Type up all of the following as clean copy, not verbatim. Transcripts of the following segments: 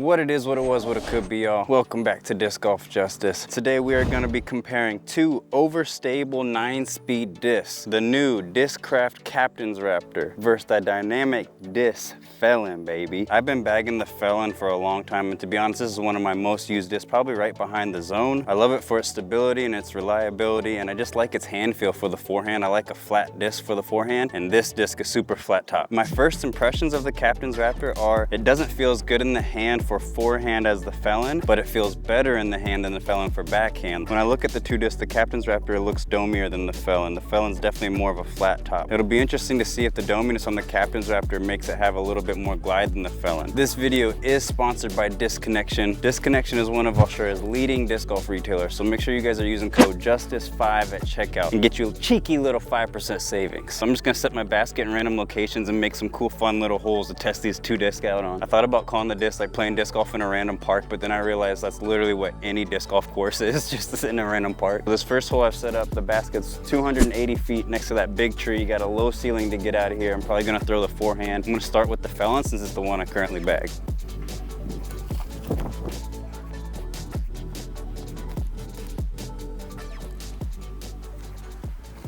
What it is, what it was, what it could be, y'all. Welcome back to Disc Golf Justice. Today we are going to be comparing two overstable 9-speed discs. The new Discraft Captain's Raptor versus the dynamic disc FELON, baby. I've been bagging the FELON for a long time, and to be honest, this is one of my most used discs, probably right behind the Zone. I love it for its stability and its reliability, and I just like its hand feel for the forehand. I like a flat disc for the forehand, and this disc is super flat top. My first impressions of the Captain's Raptor are, it doesn't feel as good in the hand for forehand as the FELON, but it feels better in the hand than the FELON for backhand. When I look at the two discs, the Captain's Raptor looks domier than the FELON. The FELON's definitely more of a flat top. It'll be interesting to see if the dominess on the Captain's Raptor makes it have a little bit more glide than the FELON. This video is sponsored by Disconnection. Disconnection is one of Australia's leading disc golf retailers, so make sure you guys are using code JUSTICE5 at checkout and get you a cheeky little 5% savings. So I'm just gonna set my basket in random locations and make some cool, fun little holes to test these two discs out on. I thought about calling the disc like playing disc golf in a random park, but then I realized that's literally what any disc golf course is, just in a random park. So this first hole I've set up, the basket's 280 feet next to that big tree. You got a low ceiling to get out of here. I'm probably gonna throw the forehand. I'm gonna start with the FELON since it's the one I currently bag.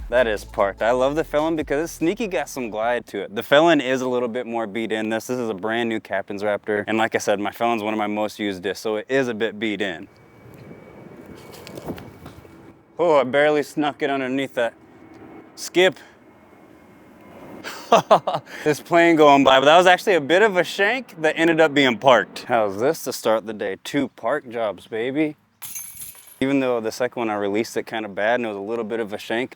That is parked. I love the FELON because it's sneaky, got some glide to it. The FELON is a little bit more beat in. This is a brand new Captain's Raptor. And like I said, my FELON's one of my most used discs, so it is a bit beat in. Oh, I barely snuck it underneath that skip. This plane going by, but that was actually a bit of a shank that ended up being parked. How's this to start the day? Two park jobs, baby. Even though the second one I released it kind of bad and it was a little bit of a shank,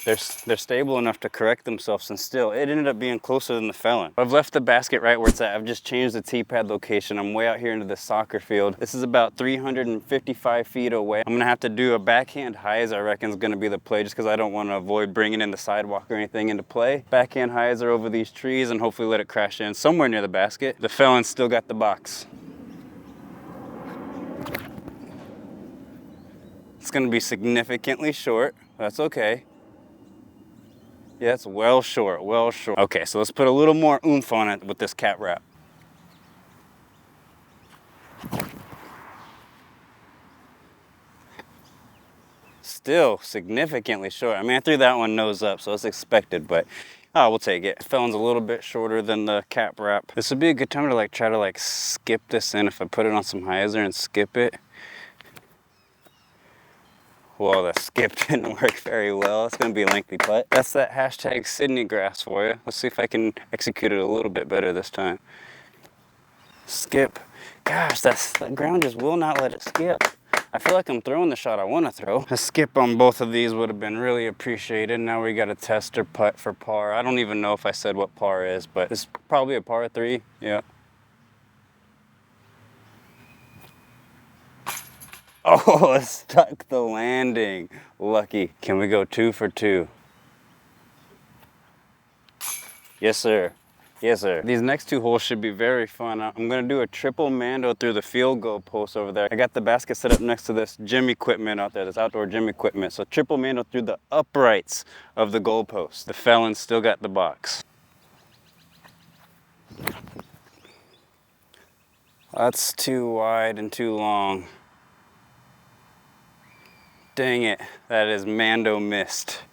they're stable enough to correct themselves, and still it ended up being closer than the FELON. I've left the basket right where it's at. I've just changed the tee pad location. I'm way out here into the soccer field. This is about 355 feet away. I'm gonna have to do a backhand highs, I reckon is gonna be the play, just because I don't want to avoid bringing in the sidewalk or anything into play. Backhand highs are over these trees and hopefully let it crash in somewhere near the basket. The FELON's still got the box. It's gonna be significantly short. That's okay. Yeah, it's well short, well short. Okay, so let's put a little more oomph on it with this cap wrap. Still significantly short. I mean, I threw that one nose up, so it's expected, but we'll take it. FELON's a little bit shorter than the cap wrap. This would be a good time to try to skip this in if I put it on some hyzer and skip it. Well, the skip didn't work very well. It's gonna be a lengthy putt. That's that hashtag Sydney grass for you. Let's see if I can execute it a little bit better this time. Skip. Gosh, that ground just will not let it skip. I feel like I'm throwing the shot I want to throw. A skip on both of these would have been really appreciated. Now we got a tester putt for par. I don't even know if I said what par is, but it's probably a par 3. Yeah. Oh, it stuck the landing. Lucky. Can we go 2 for 2? Yes, sir. Yes, sir. These next two holes should be very fun. I'm gonna do a triple mando through the field goal post over there. I got the basket set up next to this gym equipment out there, this outdoor gym equipment. So triple mando through the uprights of the goal post. The FELON still got the box. That's too wide and too long. Dang it, that is mando missed.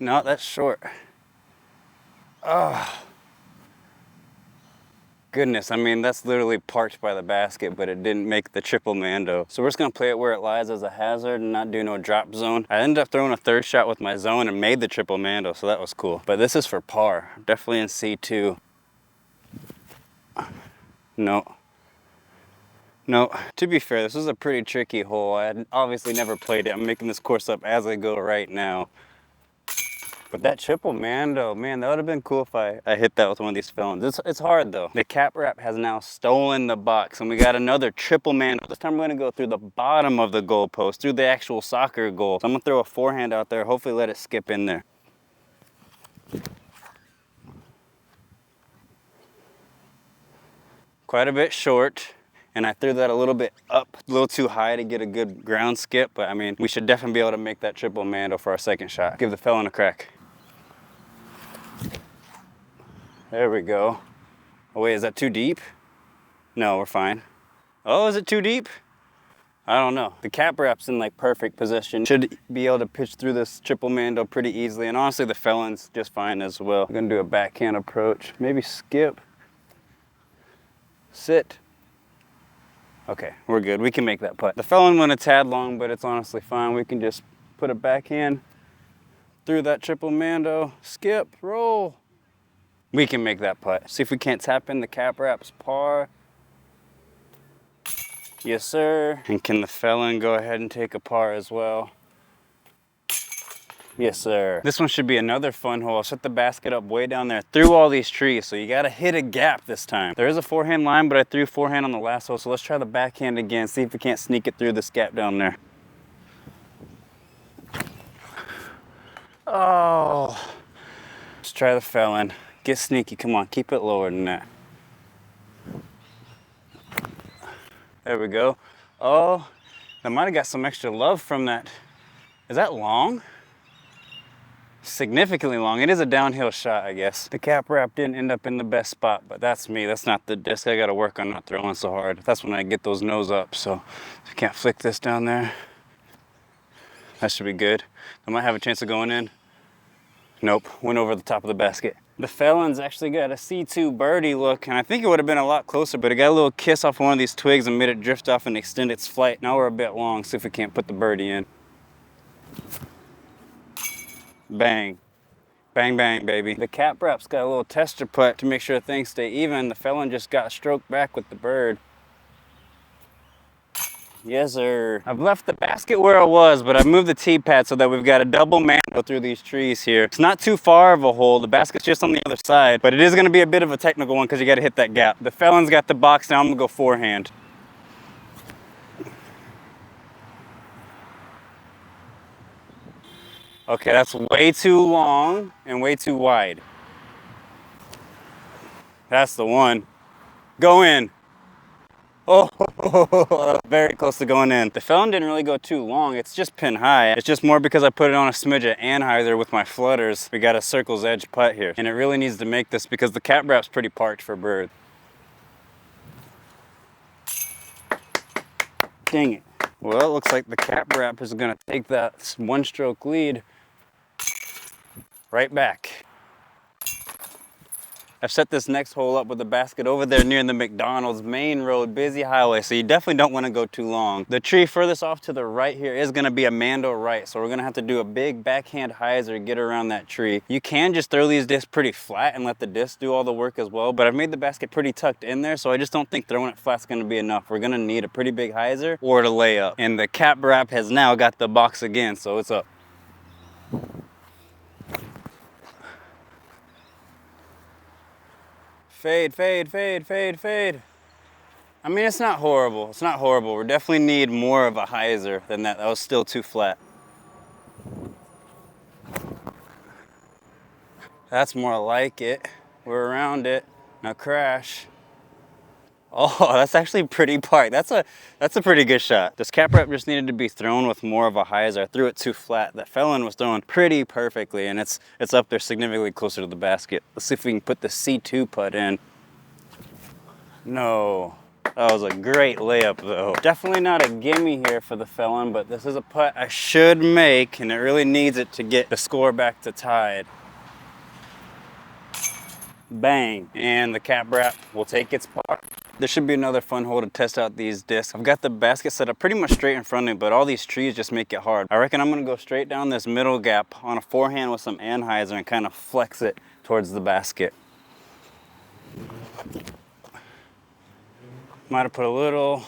No, that's short. Oh. Goodness, I mean, that's literally parked by the basket, but it didn't make the triple mando. So we're just gonna play it where it lies as a hazard and not do no drop zone. I ended up throwing a third shot with my zone and made the triple mando, so that was cool. But this is for par, definitely in C2. No. No, to be fair, this was a pretty tricky hole. I had obviously never played it. I'm making this course up as I go right now. But that triple mando, man, that would have been cool if I hit that with one of these FELONs. It's hard though. The cap wrap has now stolen the box, and we got another triple mando. This time we're gonna go through the bottom of the goal post, through the actual soccer goal. So I'm gonna throw a forehand out there, hopefully let it skip in there. Quite a bit short. And I threw that a little bit up, a little too high to get a good ground skip, but I mean, we should definitely be able to make that triple mando for our second shot. Give the FELON a crack. There we go. Oh wait, is that too deep? No, we're fine. Oh, is it too deep? I don't know. The cap wrap's in like perfect position. Should be able to pitch through this triple mando pretty easily. And honestly, the FELON's just fine as well. I'm gonna do a backhand approach. Maybe skip. Sit. Okay, we're good. We can make that putt. The FELON went a tad long, but it's honestly fine. We can just put a backhand through that triple mando. Skip, roll. We can make that putt. See if we can't tap in the cap wraps. Par. Yes, sir. And can the FELON go ahead and take a par as well? Yes, sir. This one should be another fun hole. I'll set the basket up way down there through all these trees, so you gotta hit a gap this time. There is a forehand line, but I threw forehand on the last hole, so let's try the backhand again, see if we can't sneak it through this gap down there. Oh. Let's try the FELON. Get sneaky, come on, keep it lower than that. There we go. Oh, I might have got some extra love from that. Is that long? Significantly long. It is a downhill shot, I guess. The cap wrap didn't end up in the best spot, but that's me. That's not the disc. I got to work on not throwing so hard. That's when I get those nose up. So I can't flick this down there. That should be good. I might have a chance of going in. Nope, went over the top of the basket. The FELON's actually got a C2 birdie look, and I think it would have been a lot closer, but it got a little kiss off one of these twigs and made it drift off and extend its flight. Now we're a bit long, see if we can't put the birdie in. Bang. Bang, bang, baby. The cap wrap's got a little tester putt to make sure things stay even. The FELON just got stroked back with the bird. Yes, sir. I've left the basket where it was, but I've moved the tee pad so that we've got a double mando through these trees here. It's not too far of a hole. The basket's just on the other side, but it is gonna be a bit of a technical one because you gotta hit that gap. The FELON's got the box now. I'm gonna go forehand. Okay, that's way too long and way too wide. That's the one. Go in. Oh, very close to going in. The FELON didn't really go too long. It's just pin high. It's just more because I put it on a smidge of anhyzer with my flutters. We got a circle's edge putt here. And it really needs to make this because the cap wrap's pretty parked for bird. Dang it. Well, it looks like the cap wrap is gonna take that one stroke lead right back. I've set this next hole up with the basket over there near the McDonald's main road, busy highway, so you definitely don't want to go too long. The tree furthest off to the right here is going to be a mando right, so we're going to have to do a big backhand hyzer, get around that tree. You can just throw these discs pretty flat and let the disc do all the work as well, but I've made the basket pretty tucked in there, so I just don't think throwing it flat's going to be enough. We're going to need a pretty big hyzer or to lay up. And the cap wrap has now got the box again, so it's up. Fade, fade, fade, fade, fade. I mean, it's not horrible. It's not horrible. We definitely need more of a hyzer than that. That was still too flat. That's more like it. We're around it. Now crash. Oh, that's actually pretty parked. That's a pretty good shot. This cap wrap just needed to be thrown with more of a hyzer. I threw it too flat. That FELON was thrown pretty perfectly, and it's up there significantly closer to the basket. Let's see if we can put the C2 putt in. No, that was a great layup though. Definitely not a gimme here for the FELON, but this is a putt I should make, and it really needs it to get the score back to tied. Bang, and the cap wrap will take its par. There should be another fun hole to test out these discs. I've got the basket set up pretty much straight in front of me, but all these trees just make it hard. I reckon I'm gonna go straight down this middle gap on a forehand with some anhyzer and kind of flex it towards the basket. Might have put a little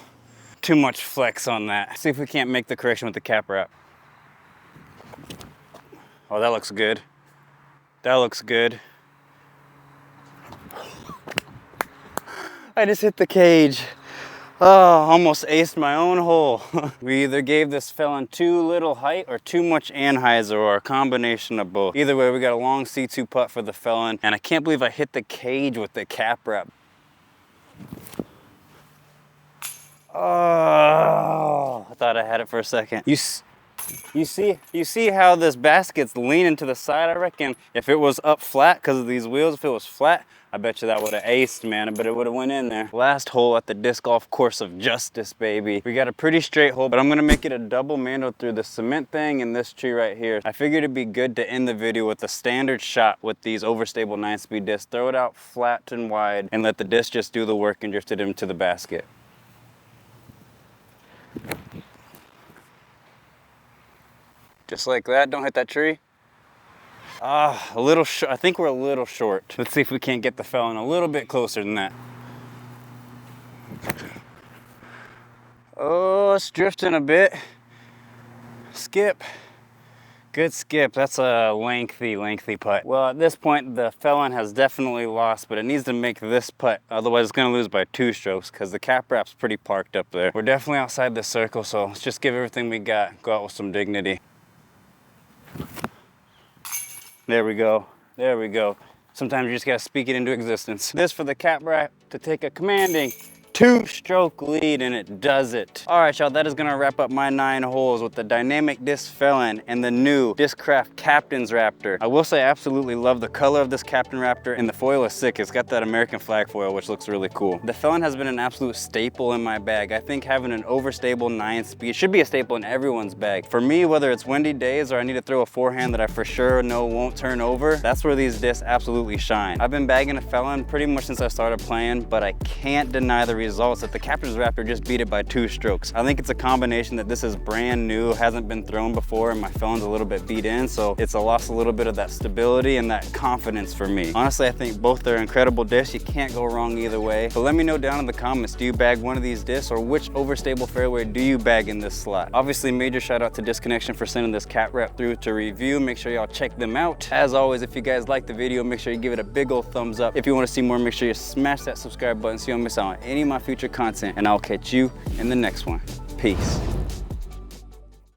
too much flex on that. See if we can't make the correction with the cap wrap. Oh, that looks good. That looks good. I just hit the cage. Oh, almost aced my own hole. We either gave this FELON too little height or too much anhyzer, or a combination of both. Either way, we got a long C2 putt for the FELON, and I can't believe I hit the cage with the cap wrap. Oh, I thought I had it for a second. You see how this basket's leaning to the side? I reckon if it was up flat because of these wheels, if it was flat, I bet you that would have aced, man, but it would have went in there. Last hole at the disc golf course of justice, baby. We got a pretty straight hole, but I'm gonna make it a double mando through the cement thing and this tree right here. I figured it'd be good to end the video with a standard shot with these overstable 9-speed discs. Throw it out flat and wide and let the disc just do the work and drift it into the basket. Just like that, don't hit that tree. A little short. I think we're a little short. Let's see if we can't get the FELON a little bit closer than that. Oh, it's drifting a bit. Skip. Good skip. That's a lengthy putt. Well, at this point, the FELON has definitely lost, but it needs to make this putt. Otherwise, it's going to lose by 2 strokes because the cap wrap's pretty parked up there. We're definitely outside the circle, so let's just give everything we got. Go out with some dignity. There we go. There we go. Sometimes you just gotta speak it into existence. This for the cap wrap to take a commanding 2-stroke lead, and it does it. All right, y'all, that is gonna wrap up my 9 holes with the dynamic disc FELON and the new Discraft Captain's Raptor. I will say I absolutely love the color of this Captain Raptor, and the foil is sick. It's got that American flag foil, which looks really cool. The FELON has been an absolute staple in my bag. I think having an overstable 9-speed should be a staple in everyone's bag. For me, whether it's windy days or I need to throw a forehand that I for sure know won't turn over, that's where these discs absolutely shine. I've been bagging a FELON pretty much since I started playing, but I can't deny the results that the Captain's Raptor just beat it by 2 strokes. I think it's a combination that this is brand new, hasn't been thrown before, and my FELON's a little bit beat in, so it's lost a little bit of that stability and that confidence for me. Honestly, I think both are incredible discs. You can't go wrong either way. But let me know down in the comments, do you bag one of these discs, or which overstable fairway do you bag in this slot? Obviously, major shout out to Disconnection for sending this cap wrap through to review. Make sure y'all check them out. As always, if you guys like the video, make sure you give it a big old thumbs up. If you want to see more, make sure you smash that subscribe button so you don't miss out on any of my future content, and I'll catch you in the next one. Peace.